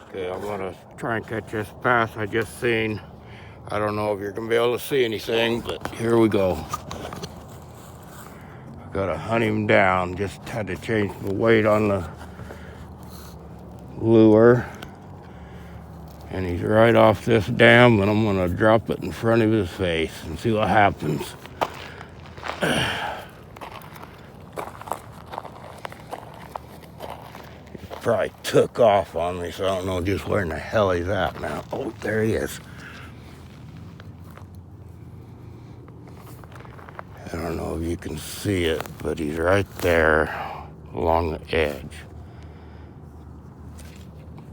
Okay, I'm gonna try and catch this bass I just seen. I don't know if you're gonna be able to see anything, but here we go. I gotta hunt him down. Just had to change the weight on the lure. And he's right off this dam, and I'm gonna drop it in front of his face and see what happens. He probably took off on me, so I don't know just where in the hell he's at now. Oh, there he is. I don't know if you can see it, but he's right there along the edge.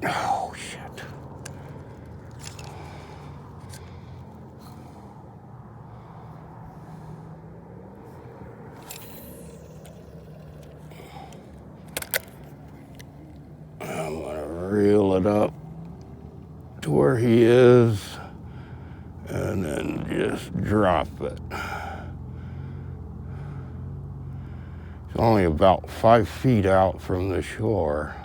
Oh, shit. I'm gonna reel it up to where he is and then just drop it. It's only about 5 feet out from the shore.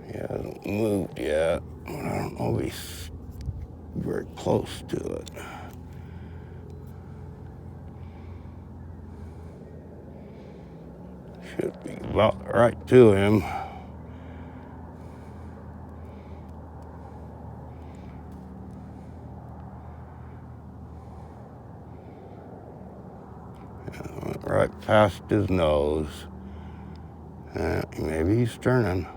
He hasn't moved yet, but I don't know if he's very close to it. Should be about right to him. Went right past his nose. Maybe he's turning.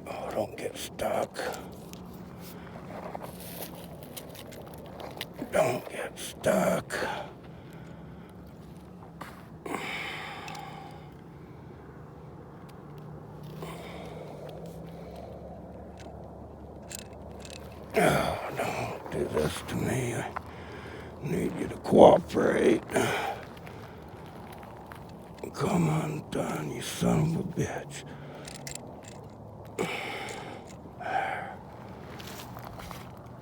Oh, don't get stuck. Don't get stuck. Oh, don't do this to me. I need you to cooperate. Come undone, you son of a bitch.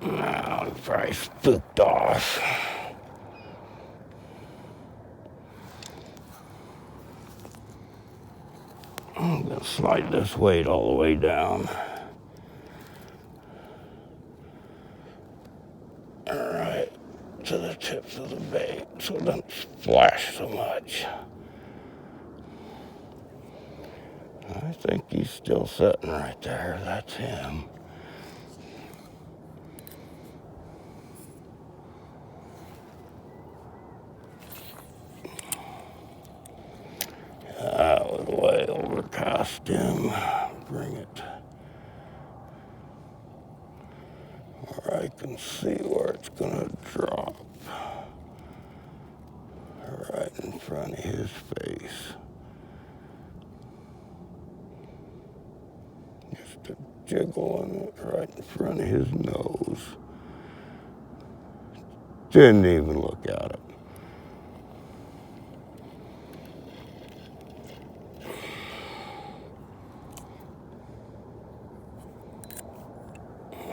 Now he probably spooked off. I'm gonna slide this weight all the way down. All right, to the tips of the bait so it doesn't splash so much. I think he's still sitting right there. That's him. That was way over past him. Bring it where I can see where it's gonna drop. Right in front of his face. Just a jiggle in it right in front of his nose. Didn't even look at it.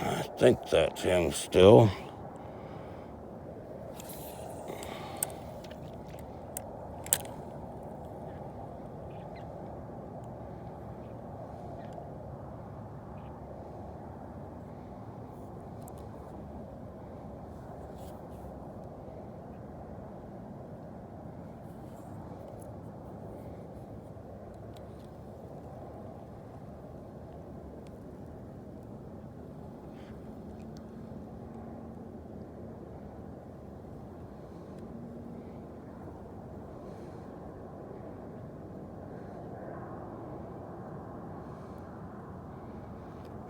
I think that's him still.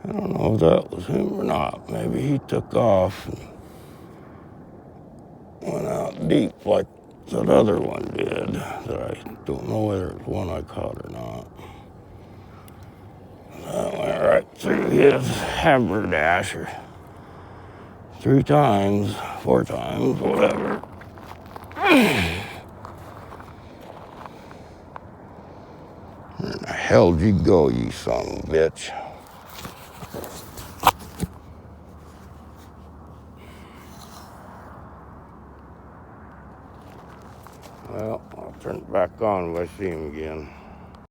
I don't know if that was him or not. Maybe he took off and went out deep like that other one did. That I don't know whether it's one I caught or not. That went right through his haberdasher. 3 times, 4 times, whatever. Where the hell'd you go, you son of a bitch? Well, I'll turn it back on if I see him again.